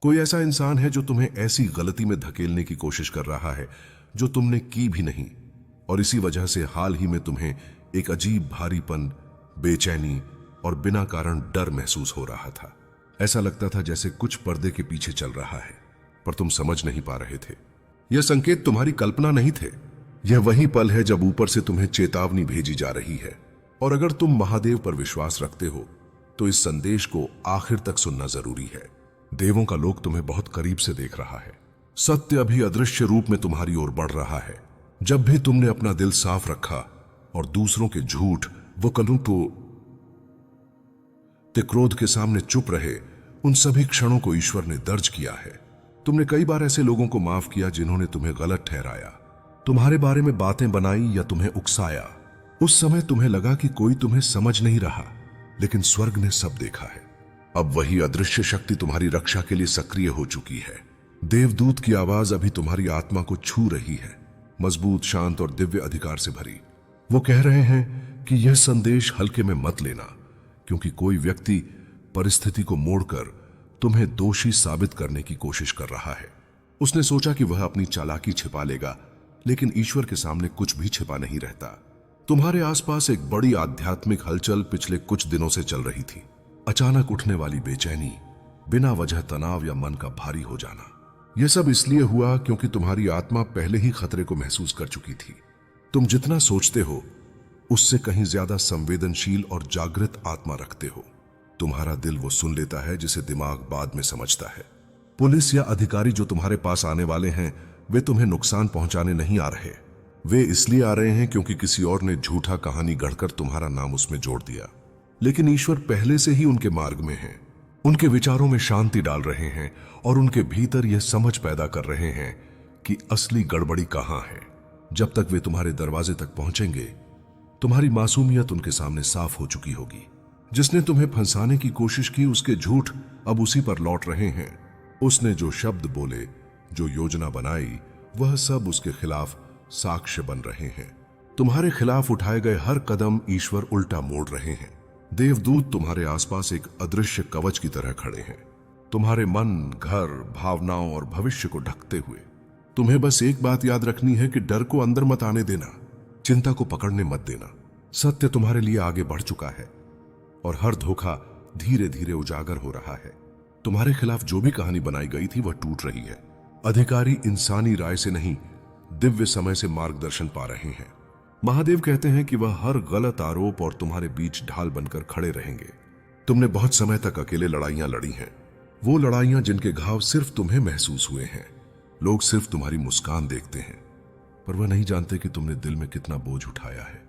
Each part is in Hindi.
कोई ऐसा इंसान है जो तुम्हें ऐसी गलती में धकेलने की कोशिश कर रहा है जो तुमने की भी नहीं, और इसी वजह से हाल ही में तुम्हें एक अजीब भारीपन, बेचैनी और बिना कारण डर महसूस हो रहा था। ऐसा लगता था जैसे कुछ पर्दे के पीछे चल रहा है, पर तुम समझ नहीं पा रहे थे। यह संकेत तुम्हारी कल्पना नहीं थे। यह वही पल है जब ऊपर से तुम्हें चेतावनी भेजी जा रही है। और अगर तुम महादेव पर विश्वास रखते हो तो इस संदेश को आखिर तक सुनना जरूरी है। देवों का लोक तुम्हें बहुत करीब से देख रहा है। सत्य अभी अदृश्य रूप में तुम्हारी ओर बढ़ रहा है। जब भी तुमने अपना दिल साफ रखा और दूसरों के झूठ वो कलंकों ते क्रोध के सामने चुप रहे, उन सभी क्षणों को ईश्वर ने दर्ज किया है। तुमने कई बार ऐसे लोगों को माफ किया जिन्होंने तुम्हें गलत ठहराया, तुम्हारे बारे में बातें बनाई या तुम्हें उकसाया। उस समय तुम्हें लगा कि कोई तुम्हें समझ नहीं रहा, लेकिन स्वर्ग ने सब देखा है। अब वही अदृश्य शक्ति तुम्हारी रक्षा के लिए सक्रिय हो चुकी है। देवदूत की आवाज अभी तुम्हारी आत्मा को छू रही है, मजबूत, शांत और दिव्य अधिकार से भरी। वो कह रहे हैं कि यह संदेश हल्के में मत लेना, क्योंकि कोई व्यक्ति परिस्थिति को मोड़कर तुम्हें दोषी साबित करने की कोशिश कर रहा है। उसने सोचा कि वह अपनी चालाकी छिपा लेगा, लेकिन ईश्वर के सामने कुछ भी छिपा नहीं रहता। तुम्हारे आसपास एक बड़ी आध्यात्मिक हलचल पिछले कुछ दिनों से चल रही थी। अचानक उठने वाली बेचैनी, बिना वजह तनाव या मन का भारी हो जाना। यह सब इसलिए हुआ क्योंकि तुम्हारी आत्मा पहले ही खतरे को महसूस कर चुकी थी। तुम जितना सोचते हो उससे कहीं ज्यादा संवेदनशील और जागृत आत्मा रखते हो। तुम्हारा दिल वो सुन लेता है जिसे दिमाग बाद में समझता है। पुलिस या अधिकारी जो तुम्हारे पास आने वाले हैं, वे तुम्हें नुकसान पहुंचाने नहीं आ रहे। वे इसलिए आ रहे हैं क्योंकि किसी और ने झूठा कहानी गढ़कर तुम्हारा नाम उसमें जोड़ दिया। लेकिन ईश्वर पहले से ही उनके मार्ग में है, उनके विचारों में शांति डाल रहे हैं और उनके भीतर यह समझ पैदा कर रहे हैं कि असली गड़बड़ी कहां है। जब तक वे तुम्हारे दरवाजे तक पहुंचेंगे, तुम्हारी मासूमियत उनके सामने साफ हो चुकी होगी। जिसने तुम्हें फंसाने की कोशिश की, उसके झूठ अब उसी पर लौट रहे हैं। उसने जो शब्द बोले, जो योजना बनाई, वह सब उसके खिलाफ साक्ष्य बन रहे हैं। तुम्हारे खिलाफ उठाए गए हर कदम ईश्वर उल्टा मोड़ रहे हैं। देवदूत तुम्हारे आसपास एक अदृश्य कवच की तरह खड़े हैं, तुम्हारे मन, घर, भावनाओं और भविष्य को ढकते हुए। तुम्हें बस एक बात याद रखनी है कि डर को अंदर मत आने देना, चिंता को पकड़ने मत देना। सत्य तुम्हारे लिए आगे बढ़ चुका है और हर धोखा धीरे धीरे उजागर हो रहा है। तुम्हारे खिलाफ जो भी कहानी बनाई गई थी वह टूट रही है। अधिकारी इंसानी राय से नहीं, दिव्य समय से मार्गदर्शन पा रहे हैं। महादेव कहते हैं कि वह हर गलत आरोप और तुम्हारे बीच ढाल बनकर खड़े रहेंगे। तुमने बहुत समय तक अकेले लड़ाइयां लड़ी हैं, वो लड़ाइयां जिनके घाव सिर्फ तुम्हें महसूस हुए हैं। लोग सिर्फ तुम्हारी मुस्कान देखते हैं, पर वह नहीं जानते कि तुमने दिल में कितना बोझ उठाया है।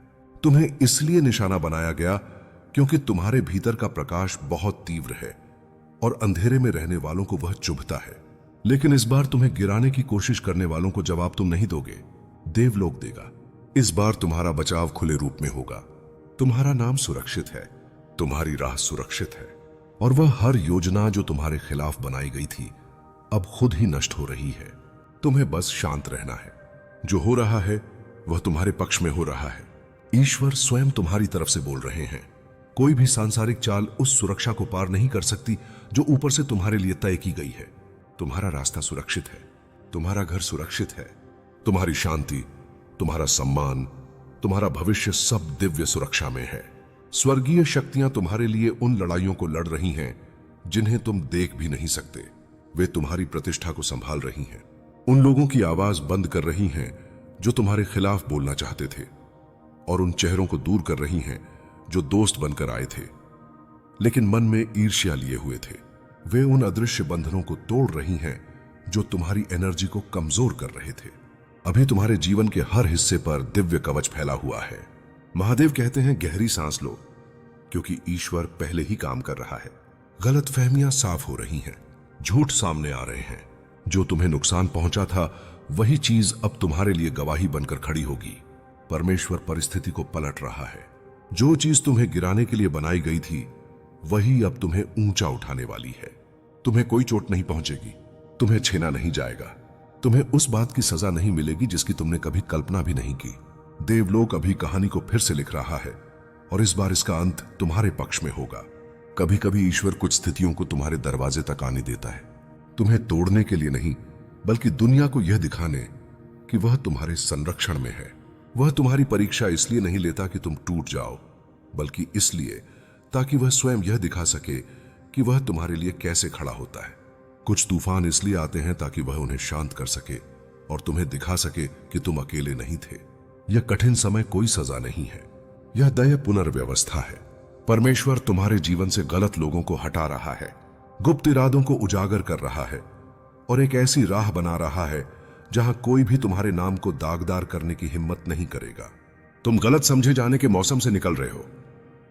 तुम्हें इसलिए निशाना बनाया गया क्योंकि तुम्हारे भीतर का प्रकाश बहुत तीव्र है और अंधेरे में रहने वालों को वह चुभता है। लेकिन इस बार तुम्हें गिराने की कोशिश करने वालों को जवाब तुम नहीं दोगे, देवलोक देगा। इस बार तुम्हारा बचाव खुले रूप में होगा। तुम्हारा नाम सुरक्षित है, तुम्हारी राह सुरक्षित है, और वह हर योजना जो तुम्हारे खिलाफ बनाई गई थी अब खुद ही नष्ट हो रही है। तुम्हें बस शांत रहना है। जो हो रहा है वह तुम्हारे पक्ष में हो रहा है। ईश्वर स्वयं तुम्हारी तरफ से बोल रहे हैं। कोई भी सांसारिक चाल उस सुरक्षा को पार नहीं कर सकती जो ऊपर से तुम्हारे लिए तय की गई है। तुम्हारा रास्ता सुरक्षित है, तुम्हारा घर सुरक्षित है, तुम्हारी शांति, तुम्हारा सम्मान, तुम्हारा भविष्य सब दिव्य सुरक्षा में है। स्वर्गीय शक्तियां तुम्हारे लिए उन लड़ाइयों को लड़ रही हैं जिन्हें तुम देख भी नहीं सकते। वे तुम्हारी प्रतिष्ठा को संभाल रही हैं, उन लोगों की आवाज बंद कर रही हैं जो तुम्हारे खिलाफ बोलना चाहते थे, और उन चेहरों को दूर कर रही हैं जो दोस्त बनकर आए थे लेकिन मन में ईर्ष्या लिए हुए थे। वे उन अदृश्य बंधनों को तोड़ रही हैं जो तुम्हारी एनर्जी को कमजोर कर रहे थे। अभी तुम्हारे जीवन के हर हिस्से पर दिव्य कवच फैला हुआ है। महादेव कहते हैं गहरी सांस लो, क्योंकि ईश्वर पहले ही काम कर रहा है। गलतफहमियां साफ हो रही हैं, झूठ सामने आ रहे हैं। जो तुम्हें नुकसान पहुंचा था वही चीज अब तुम्हारे लिए गवाही बनकर खड़ी होगी। परमेश्वर परिस्थिति को पलट रहा है। जो चीज तुम्हें गिराने के लिए बनाई गई थी वही अब तुम्हें ऊंचा उठाने वाली है। तुम्हें कोई चोट नहीं पहुंचेगी, तुम्हें छीना नहीं जाएगा, तुम्हें उस बात की सजा नहीं मिलेगी जिसकी तुमने कभी कल्पना भी नहीं की। देवलोक अभी कहानी को फिर से लिख रहा है और इस बार इसका अंत तुम्हारे पक्ष में होगा। कभी कभी ईश्वर कुछ स्थितियों को तुम्हारे दरवाजे तक आने देता है तुम्हें तोड़ने के लिए नहीं, बल्कि दुनिया को यह दिखाने कि वह तुम्हारे संरक्षण में है। वह तुम्हारी परीक्षा इसलिए नहीं लेता कि तुम टूट जाओ, बल्कि इसलिए ताकि वह स्वयं यह दिखा सके कि वह तुम्हारे लिए कैसे खड़ा होता है। कुछ तूफान इसलिए आते हैं ताकि वह उन्हें शांत कर सके और तुम्हें दिखा सके कि तुम अकेले नहीं थे। यह कठिन समय कोई सजा नहीं है, यह दया पुनर्व्यवस्था है। परमेश्वर तुम्हारे जीवन से गलत लोगों को हटा रहा है, गुप्त इरादों को उजागर कर रहा है और एक ऐसी राह बना रहा है जहां कोई भी तुम्हारे नाम को दागदार करने की हिम्मत नहीं करेगा। तुम गलत समझे जाने के मौसम से निकल रहे हो।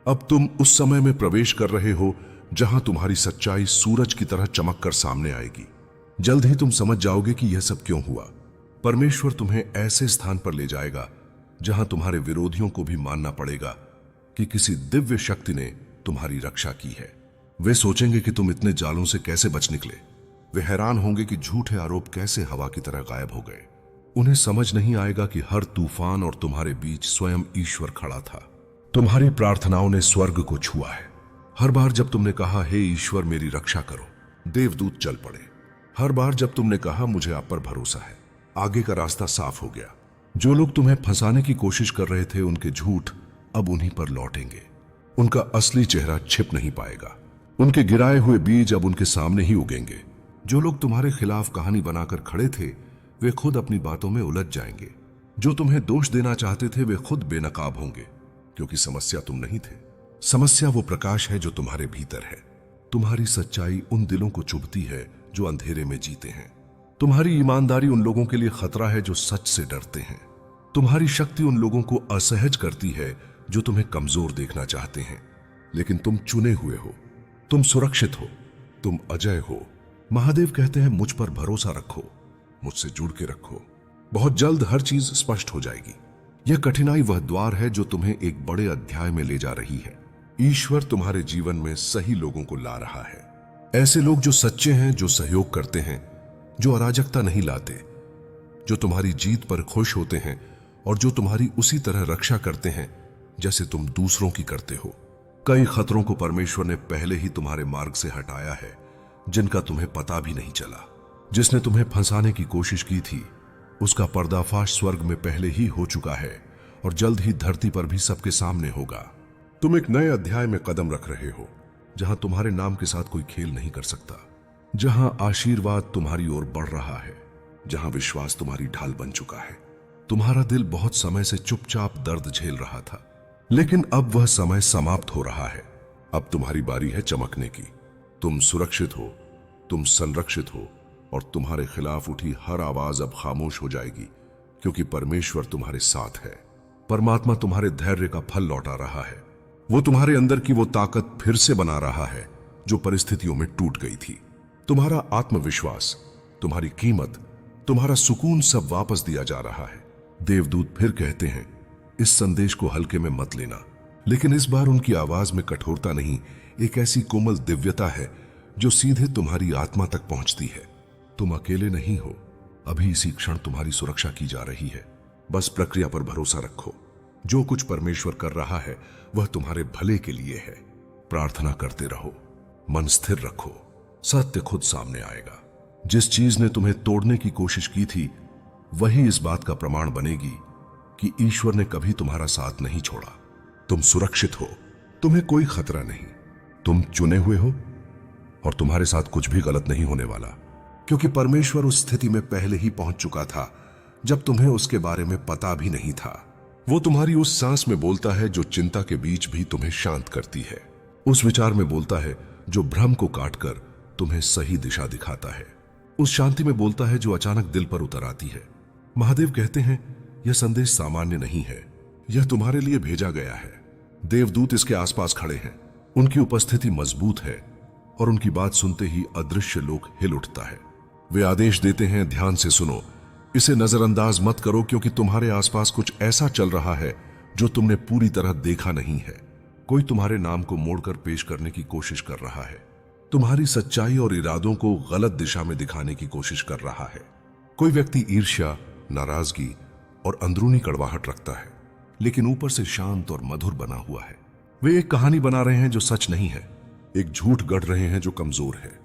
अब तुम उस समय में प्रवेश कर रहे हो जहां तुम्हारी सच्चाई सूरज की तरह चमक कर सामने आएगी। जल्द ही तुम समझ जाओगे कि यह सब क्यों हुआ। परमेश्वर तुम्हें ऐसे स्थान पर ले जाएगा जहां तुम्हारे विरोधियों को भी मानना पड़ेगा कि किसी दिव्य शक्ति ने तुम्हारी रक्षा की है। वे सोचेंगे कि तुम इतने जालों से कैसे बच निकले। वे हैरान होंगे कि झूठे आरोप कैसे हवा की तरह गायब हो गए। उन्हें समझ नहीं आएगा कि हर तूफान और तुम्हारे बीच स्वयं ईश्वर खड़ा था। तुम्हारी प्रार्थनाओं ने स्वर्ग को छुआ है। हर बार जब तुमने कहा, हे ईश्वर मेरी रक्षा करो, देवदूत चल पड़े। हर बार जब तुमने कहा, मुझे आप पर भरोसा है, आगे का रास्ता साफ हो गया। जो लोग तुम्हें फंसाने की कोशिश कर रहे थे, उनके झूठ अब उन्हीं पर लौटेंगे। उनका असली चेहरा छिप नहीं पाएगा। उनके गिराए हुए बीज अब उनके सामने ही उगेंगे। जो लोग तुम्हारे खिलाफ कहानी बनाकर खड़े थे, वे खुद अपनी बातों में उलझ जाएंगे। जो तुम्हें दोष देना चाहते थे, वे खुद बेनकाब होंगे, क्योंकि समस्या तुम नहीं थे। समस्या वो प्रकाश है जो तुम्हारे भीतर है। तुम्हारी सच्चाई उन दिलों को चुभती है जो अंधेरे में जीते हैं। तुम्हारी ईमानदारी उन लोगों के लिए खतरा है जो सच से डरते हैं। तुम्हारी शक्ति उन लोगों को असहज करती है जो तुम्हें कमजोर देखना चाहते हैं। लेकिन तुम चुने हुए हो, तुम सुरक्षित हो, तुम अजय हो। महादेव कहते हैं, मुझ पर भरोसा रखो, मुझसे जुड़ के रखो। बहुत जल्द हर चीज स्पष्ट हो जाएगी। यह कठिनाई वह द्वार है जो तुम्हें एक बड़े अध्याय में ले जा रही है। ईश्वर तुम्हारे जीवन में सही लोगों को ला रहा है। ऐसे लोग जो सच्चे हैं, जो सहयोग करते हैं, जो अराजकता नहीं लाते, जो तुम्हारी जीत पर खुश होते हैं और जो तुम्हारी उसी तरह रक्षा करते हैं जैसे तुम दूसरों की करते हो। कई खतरों को परमेश्वर ने पहले ही तुम्हारे मार्ग से हटाया है, जिनका तुम्हें पता भी नहीं चला। जिसने तुम्हें फंसाने की कोशिश की थी, उसका पर्दाफाश स्वर्ग में पहले ही हो चुका है और जल्द ही धरती पर भी सबके सामने होगा। तुम एक नए अध्याय में कदम रख रहे हो, जहां तुम्हारे नाम के साथ कोई खेल नहीं कर सकता, जहां आशीर्वाद तुम्हारी ओर बढ़ रहा है, जहां विश्वास तुम्हारी ढाल बन चुका है। तुम्हारा दिल बहुत समय से चुपचाप दर्द झेल रहा था, लेकिन अब वह समय समाप्त हो रहा है। अब तुम्हारी बारी है चमकने की। तुम सुरक्षित हो, तुम संरक्षित हो और तुम्हारे खिलाफ उठी हर आवाज अब खामोश हो जाएगी, क्योंकि परमेश्वर तुम्हारे साथ है। परमात्मा तुम्हारे धैर्य का फल लौटा रहा है। वो तुम्हारे अंदर की वो ताकत फिर से बना रहा है जो परिस्थितियों में टूट गई थी। तुम्हारा आत्मविश्वास, तुम्हारी कीमत, तुम्हारा सुकून सब वापस दिया जा रहा है। देवदूत फिर कहते हैं, इस संदेश को हल्के में मत लेना। लेकिन इस बार उनकी आवाज में कठोरता नहीं, एक ऐसी कोमल दिव्यता है जो सीधे तुम्हारी आत्मा तक पहुंचती है। तुम अकेले नहीं हो। अभी इसी क्षण तुम्हारी सुरक्षा की जा रही है। बस प्रक्रिया पर भरोसा रखो। जो कुछ परमेश्वर कर रहा है वह तुम्हारे भले के लिए है। प्रार्थना करते रहो, मन स्थिर रखो, सत्य खुद सामने आएगा। जिस चीज ने तुम्हें तोड़ने की कोशिश की थी, वही इस बात का प्रमाण बनेगी कि ईश्वर ने कभी तुम्हारा साथ नहीं छोड़ा। तुम सुरक्षित हो, तुम्हें कोई खतरा नहीं। तुम चुने हुए हो और तुम्हारे साथ कुछ भी गलत नहीं होने वाला, क्योंकि परमेश्वर उस स्थिति में पहले ही पहुंच चुका था जब तुम्हें उसके बारे में पता भी नहीं था। वो तुम्हारी उस सांस में बोलता है जो चिंता के बीच भी तुम्हें शांत करती है। उस विचार में बोलता है जो भ्रम को काटकर तुम्हें सही दिशा दिखाता है। उस शांति में बोलता है जो अचानक दिल पर उतर आती है। महादेव कहते हैं, यह संदेश सामान्य नहीं है, यह तुम्हारे लिए भेजा गया है। देवदूत इसके आसपास खड़े हैं। उनकी उपस्थिति मजबूत है और उनकी बात सुनते ही अदृश्य लोक हिल उठता है। वे आदेश देते हैं, ध्यान से सुनो, इसे नजरअंदाज मत करो, क्योंकि तुम्हारे आसपास कुछ ऐसा चल रहा है जो तुमने पूरी तरह देखा नहीं है। कोई तुम्हारे नाम को मोड़कर पेश करने की कोशिश कर रहा है। तुम्हारी सच्चाई और इरादों को गलत दिशा में दिखाने की कोशिश कर रहा है। कोई व्यक्ति ईर्ष्या, नाराजगी और अंदरूनी कड़वाहट रखता है, लेकिन ऊपर से शांत और मधुर बना हुआ है। वे एक कहानी बना रहे हैं जो सच नहीं है, एक झूठ गढ़ रहे हैं जो कमजोर है।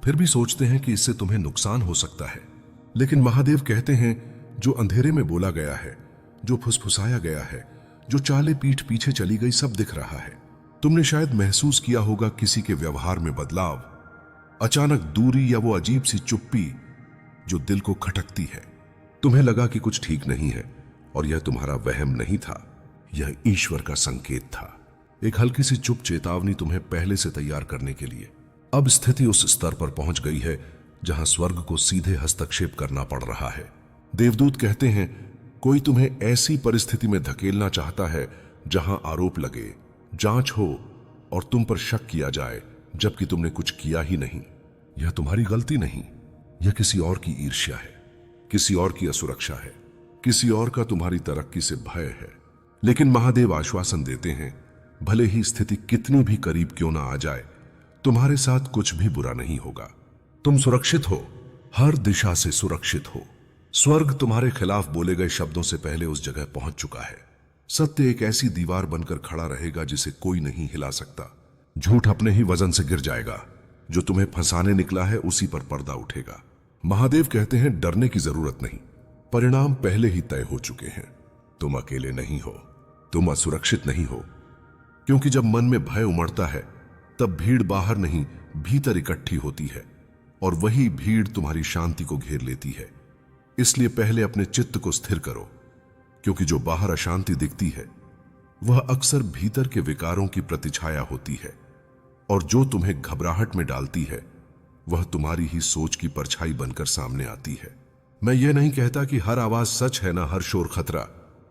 फिर भी सोचते हैं कि इससे तुम्हें नुकसान हो सकता है। लेकिन महादेव कहते हैं, जो अंधेरे में बोला गया है, जो फुसफुसाया गया है, जो चाले पीठ पीछे चली गई, सब दिख रहा है। तुमने शायद महसूस किया होगा किसी के व्यवहार में बदलाव, अचानक दूरी या वो अजीब सी चुप्पी जो दिल को खटकती है। तुम्हें लगा कि कुछ ठीक नहीं है, और यह तुम्हारा वहम नहीं था, यह ईश्वर का संकेत था। एक हल्की सी चुप चेतावनी तुम्हें पहले से तैयार करने के लिए। अब स्थिति उस स्तर पर पहुंच गई है जहां स्वर्ग को सीधे हस्तक्षेप करना पड़ रहा है। देवदूत कहते हैं, कोई तुम्हें ऐसी परिस्थिति में धकेलना चाहता है जहां आरोप लगे, जांच हो और तुम पर शक किया जाए, जबकि तुमने कुछ किया ही नहीं। यह तुम्हारी गलती नहीं, यह किसी और की ईर्ष्या है, किसी और की असुरक्षा है, किसी और का तुम्हारी तरक्की से भय है। लेकिन महादेव आश्वासन देते हैं, भले ही स्थिति कितनी भी करीब क्यों ना आ जाए, तुम्हारे साथ कुछ भी बुरा नहीं होगा। तुम सुरक्षित हो, हर दिशा से सुरक्षित हो। स्वर्ग तुम्हारे खिलाफ बोले गए शब्दों से पहले उस जगह पहुंच चुका है। सत्य एक ऐसी दीवार बनकर खड़ा रहेगा जिसे कोई नहीं हिला सकता। झूठ अपने ही वजन से गिर जाएगा। जो तुम्हें फंसाने निकला है उसी पर पर्दा उठेगा। महादेव कहते हैं, डरने की जरूरत नहीं, परिणाम पहले ही तय हो चुके हैं। तुम अकेले नहीं हो, तुम असुरक्षित नहीं हो, क्योंकि जब मन में भय उमड़ता है तब भीड़ बाहर नहीं भीतर इकट्ठी होती है, और वही भीड़ तुम्हारी शांति को घेर लेती है। इसलिए पहले अपने चित्त को स्थिर करो, क्योंकि जो बाहर अशांति दिखती है वह अक्सर भीतर के विकारों की प्रतिछाया होती है, और जो तुम्हें घबराहट में डालती है वह तुम्हारी ही सोच की परछाई बनकर सामने आती है। मैं यह नहीं कहता कि हर आवाज सच है ना हर शोर खतरा,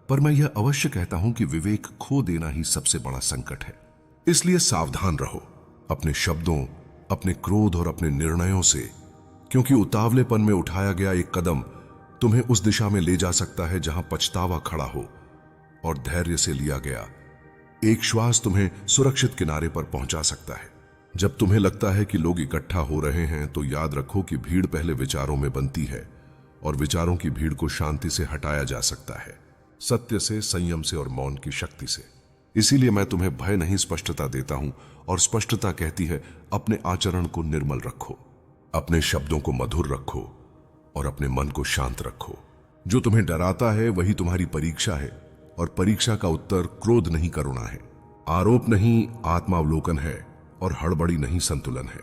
पर मैं यह अवश्य कहता हूं कि विवेक खो देना ही सबसे बड़ा संकट है। इसलिए सावधान रहो अपने शब्दों, अपने क्रोध और अपने निर्णयों से, क्योंकि उतावलेपन में उठाया गया एक कदम तुम्हें उस दिशा में ले जा सकता है जहां पछतावा खड़ा हो, और धैर्य से लिया गया एक श्वास तुम्हें सुरक्षित किनारे पर पहुंचा सकता है। जब तुम्हें लगता है कि लोग इकट्ठा हो रहे हैं, तो याद रखो कि भीड़ पहले विचारों में बनती है, और विचारों की भीड़ को शांति से हटाया जा सकता है, सत्य से, संयम से और मौन की शक्ति से। इसीलिए मैं तुम्हें भय नहीं स्पष्टता देता हूं, और स्पष्टता कहती है अपने आचरण को निर्मल रखो, अपने शब्दों को मधुर रखो और अपने मन को शांत रखो। जो तुम्हें डराता है वही तुम्हारी परीक्षा है, और परीक्षा का उत्तर क्रोध नहीं करुणा है, आरोप नहीं आत्मावलोकन है, और हड़बड़ी नहीं संतुलन है।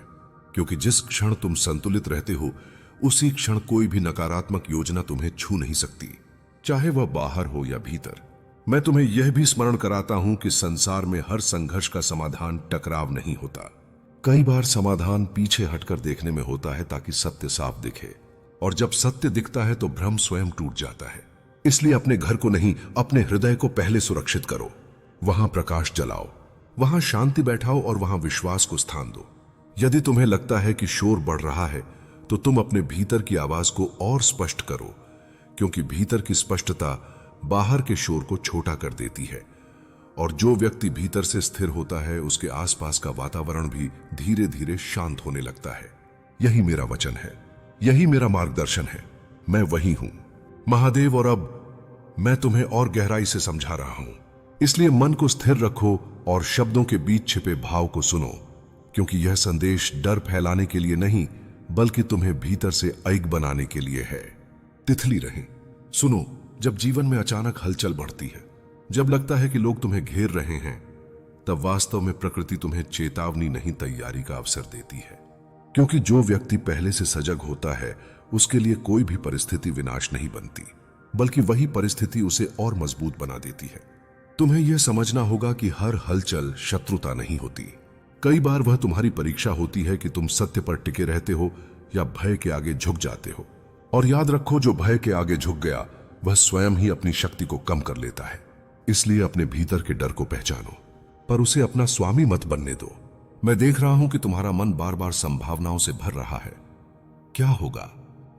क्योंकि जिस क्षण तुम संतुलित रहते हो उसी क्षण कोई भी नकारात्मक योजना तुम्हें छू नहीं सकती, चाहे वह बाहर हो या भीतर। मैं तुम्हें यह भी स्मरण कराता हूं कि संसार में हर संघर्ष का समाधान टकराव नहीं होता। कई बार समाधान पीछे हटकर देखने में होता है, ताकि सत्य साफ दिखे, और जब सत्य दिखता है तो भ्रम स्वयं टूट जाता है। इसलिए अपने घर को नहीं, अपने हृदय को पहले सुरक्षित करो। वहां प्रकाश जलाओ, वहां शांति बैठाओ और वहां विश्वास को स्थान दो। यदि तुम्हें लगता है कि शोर बढ़ रहा है, तो तुम अपने भीतर की आवाज को और स्पष्ट करो, क्योंकि भीतर की स्पष्टता बाहर के शोर को छोटा कर देती है, और जो व्यक्ति भीतर से स्थिर होता है उसके आसपास का वातावरण भी धीरे धीरे शांत होने लगता है। यही मेरा वचन है, यही मेरा मार्गदर्शन है। मैं वही हूं, महादेव, और अब मैं तुम्हें और गहराई से समझा रहा हूं। इसलिए मन को स्थिर रखो और शब्दों के बीच छिपे भाव को सुनो, क्योंकि यह संदेश डर फैलाने के लिए नहीं, बल्कि तुम्हें भीतर से ऐग बनाने के लिए है। तिथली रहें, सुनो, जब जीवन में अचानक हलचल बढ़ती है, जब लगता है कि लोग तुम्हें घेर रहे हैं, तब वास्तव में प्रकृति तुम्हें चेतावनी नहीं, तैयारी का अवसर देती है। क्योंकि जो व्यक्ति पहले से सजग होता है उसके लिए कोई भी परिस्थिति विनाश नहीं बनती, बल्कि वही परिस्थिति उसे और मजबूत बना देती है। तुम्हें यह समझना होगा कि हर हलचल शत्रुता नहीं होती। कई बार वह तुम्हारी परीक्षा होती है कि तुम सत्य पर टिके रहते हो या भय के आगे झुक जाते हो। और याद रखो, जो भय के आगे झुक गया वह स्वयं ही अपनी शक्ति को कम कर लेता है। इसलिए अपने भीतर के डर को पहचानो, पर उसे अपना स्वामी मत बनने दो। मैं देख रहा हूं कि तुम्हारा मन बार बार संभावनाओं से भर रहा है। क्या होगा,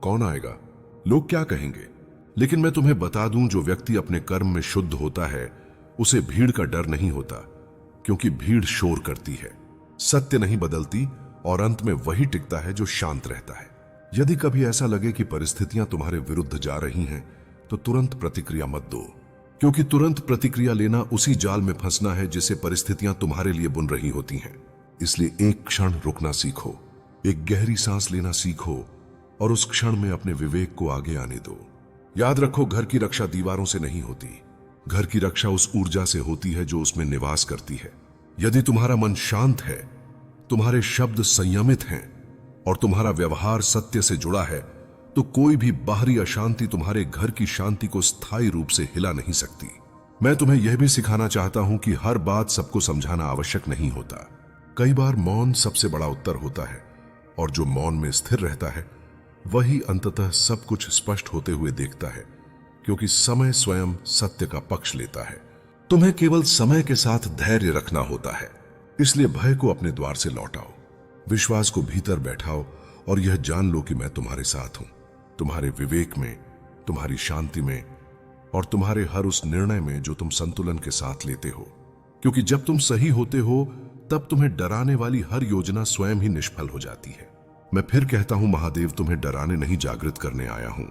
कौन आएगा, लोग क्या कहेंगे? लेकिन मैं तुम्हें बता दूं, जो व्यक्ति अपने कर्म में शुद्ध होता है उसे भीड़ का डर नहीं होता, क्योंकि भीड़ शोर करती है, सत्य नहीं बदलती, और अंत में वही टिकता है जो शांत रहता है। यदि कभी ऐसा लगे कि परिस्थितियां तुम्हारे विरुद्ध जा रही हैं, तो तुरंत प्रतिक्रिया मत दो, क्योंकि तुरंत प्रतिक्रिया लेना उसी जाल में फंसना है जिसे परिस्थितियां तुम्हारे लिए बुन रही होती हैं। इसलिए एक क्षण रुकना सीखो, एक गहरी सांस लेना सीखो और उस क्षण में अपने विवेक को आगे आने दो। याद रखो, घर की रक्षा दीवारों से नहीं होती, घर की रक्षा उस ऊर्जा से होती है जो उसमें निवास करती है। यदि तुम्हारा मन शांत है, तुम्हारे शब्द संयमित हैं और तुम्हारा व्यवहार सत्य से जुड़ा है, तो कोई भी बाहरी अशांति तुम्हारे घर की शांति को स्थायी रूप से हिला नहीं सकती। मैं तुम्हें यह भी सिखाना चाहता हूं कि हर बात सबको समझाना आवश्यक नहीं होता। कई बार मौन सबसे बड़ा उत्तर होता है, और जो मौन में स्थिर रहता है वही अंततः सब कुछ स्पष्ट होते हुए देखता है, क्योंकि समय स्वयं सत्य का पक्ष लेता है। तुम्हें केवल समय के साथ धैर्य रखना होता है। इसलिए भय को अपने द्वार से लौटाओ, विश्वास को भीतर बैठाओ और यह जान लो कि मैं तुम्हारे साथ हूं, तुम्हारे विवेक में, तुम्हारी शांति में और तुम्हारे हर उस निर्णय में जो तुम संतुलन के साथ लेते हो। क्योंकि जब तुम सही होते हो, तब तुम्हें डराने वाली हर योजना स्वयं ही निष्फल हो जाती है। मैं फिर कहता हूं, महादेव तुम्हें डराने नहीं, जागृत करने आया हूं।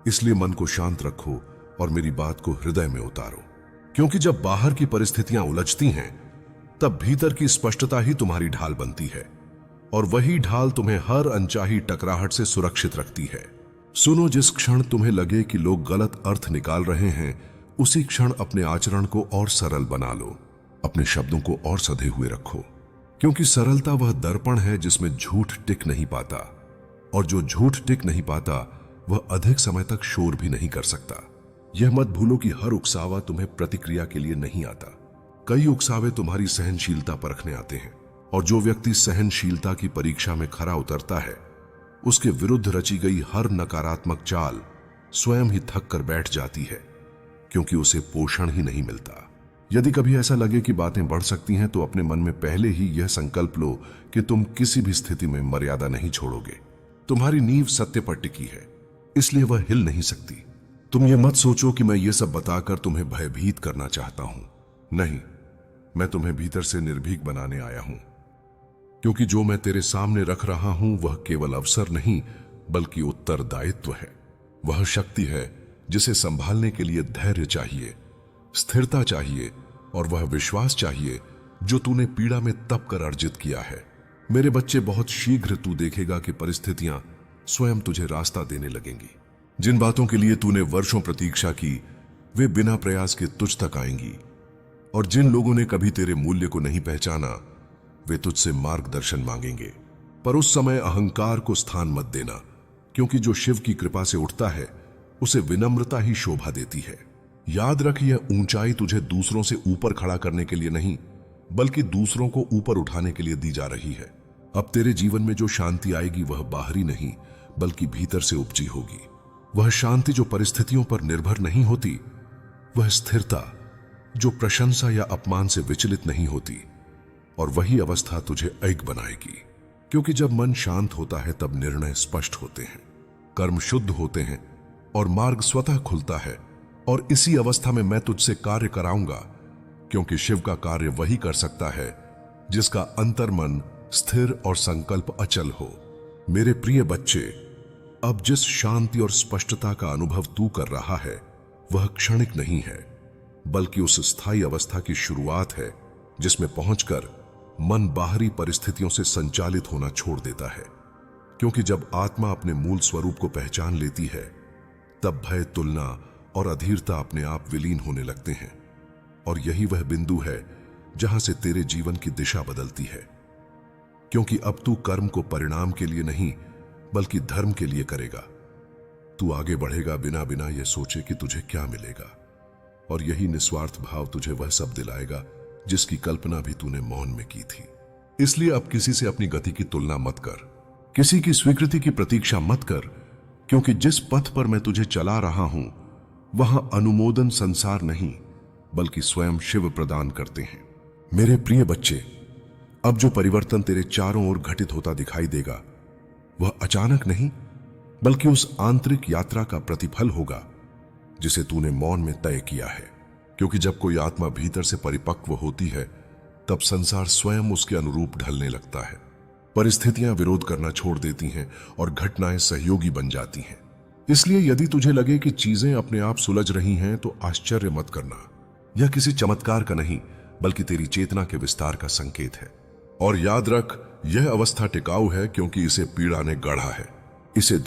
इसलिए मन को शांत रखो और मेरी बात को हृदय में उतारो, क्योंकि जब बाहर की परिस्थितियां उलझती हैं, तब भीतर की स्पष्टता ही तुम्हारी ढाल बनती है, और वही ढाल तुम्हें हर अनचाही टकराहट से सुरक्षित रखती है। सुनो, जिस क्षण तुम्हें लगे कि लोग गलत अर्थ निकाल रहे हैं, उसी क्षण अपने आचरण को और सरल बना लो, अपने शब्दों को और सधे हुए रखो, क्योंकि सरलता वह दर्पण है जिसमें झूठ टिक नहीं पाता, और जो झूठ टिक नहीं पाता वह अधिक समय तक शोर भी नहीं कर सकता। यह मत भूलो कि हर उकसावा तुम्हें प्रतिक्रिया के लिए नहीं आता। कई उकसावे तुम्हारी सहनशीलता परखने आते हैं, और जो व्यक्ति सहनशीलता की परीक्षा में खरा उतरता है, उसके विरुद्ध रची गई हर नकारात्मक चाल स्वयं ही थक कर बैठ जाती है, क्योंकि उसे पोषण ही नहीं मिलता। यदि कभी ऐसा लगे कि बातें बढ़ सकती हैं, तो अपने मन में पहले ही यह संकल्प लो कि तुम किसी भी स्थिति में मर्यादा नहीं छोड़ोगे। तुम्हारी नींव सत्य पर टिकी है, इसलिए वह हिल नहीं सकती। तुम ये मत सोचो कि मैं ये सब बताकर तुम्हें भयभीत करना चाहता हूं। नहीं, मैं तुम्हें भीतर से निर्भीक बनाने आया हूं, क्योंकि जो मैं तेरे सामने रख रहा हूं वह केवल अवसर नहीं, बल्कि उत्तरदायित्व है। वह शक्ति है जिसे संभालने के लिए धैर्य चाहिए, स्थिरता चाहिए और वह विश्वास चाहिए जो तूने पीड़ा में तप कर अर्जित किया है। मेरे बच्चे, बहुत शीघ्र तू देखेगा कि परिस्थितियां स्वयं तुझे रास्ता देने लगेंगी। जिन बातों के लिए तूने वर्षों प्रतीक्षा की, वे बिना प्रयास के तुझ तक आएंगी, और जिन लोगों ने कभी तेरे मूल्य को नहीं पहचाना, वे तुझसे मार्गदर्शन मांगेंगे। पर उस समय अहंकार को स्थान मत देना, क्योंकि जो शिव की कृपा से उठता है उसे विनम्रता ही शोभा देती है। याद रख, यह ऊंचाई तुझे दूसरों से ऊपर खड़ा करने के लिए नहीं, बल्कि दूसरों को ऊपर उठाने के लिए दी जा रही है। अब तेरे जीवन में जो शांति आएगी वह बाहरी नहीं, बल्कि भीतर से उपजी होगी। वह शांति जो परिस्थितियों पर निर्भर नहीं होती, वह स्थिरता जो प्रशंसा या अपमान से विचलित नहीं होती, और वही अवस्था तुझे ऐक बनाएगी। क्योंकि जब मन शांत होता है तब निर्णय स्पष्ट होते हैं, कर्म शुद्ध होते हैं और मार्ग स्वतः खुलता है। और इसी अवस्था में मैं तुझसे कार्य कराऊंगा, क्योंकि शिव का कार्य वही कर सकता है जिसका अंतर्मन स्थिर और संकल्प अचल हो। मेरे प्रिय बच्चे, अब जिस शांति और स्पष्टता का अनुभव तू कर रहा है वह क्षणिक नहीं है, बल्कि उस स्थायी अवस्था की शुरुआत है जिसमें पहुंचकर मन बाहरी परिस्थितियों से संचालित होना छोड़ देता है। क्योंकि जब आत्मा अपने मूल स्वरूप को पहचान लेती है, तब भय, तुलना और अधीरता अपने आप विलीन होने लगते हैं, और यही वह बिंदु है जहां से तेरे जीवन की दिशा बदलती है। क्योंकि अब तू कर्म को परिणाम के लिए नहीं, बल्कि धर्म के लिए करेगा। तू आगे बढ़ेगा बिना बिना यह सोचे कि तुझे क्या मिलेगा, और यही निस्वार्थ भाव तुझे वह सब दिलाएगा जिसकी कल्पना भी तूने मौन में की थी। इसलिए अब किसी से अपनी गति की तुलना मत कर, किसी की स्वीकृति की प्रतीक्षा मत कर, क्योंकि जिस पथ पर मैं तुझे चला रहा हूं वहां अनुमोदन संसार नहीं, बल्कि स्वयं शिव प्रदान करते हैं। मेरे प्रिय बच्चे, अब जो परिवर्तन तेरे चारों ओर घटित होता दिखाई देगा वह अचानक नहीं, बल्कि उस आंतरिक यात्रा का प्रतिफल होगा जिसे तूने मौन में तय किया है। क्योंकि जब कोई आत्मा भीतर से परिपक्व होती है, तब संसार स्वयं उसके अनुरूप ढलने लगता है। परिस्थितियां विरोध करना छोड़ देती हैं और घटनाएं सहयोगी बन जाती हैं। इसलिए यदि तुझे लगे कि चीजें अपने आप सुलझ रही हैं, तो आश्चर्य मत करना। यह किसी चमत्कार का नहीं, बल्कि तेरी चेतना के विस्तार का संकेत है। और याद रख, यह अवस्था टिकाऊ है क्योंकि इसे पीड़ा ने गढ़ा है। इसे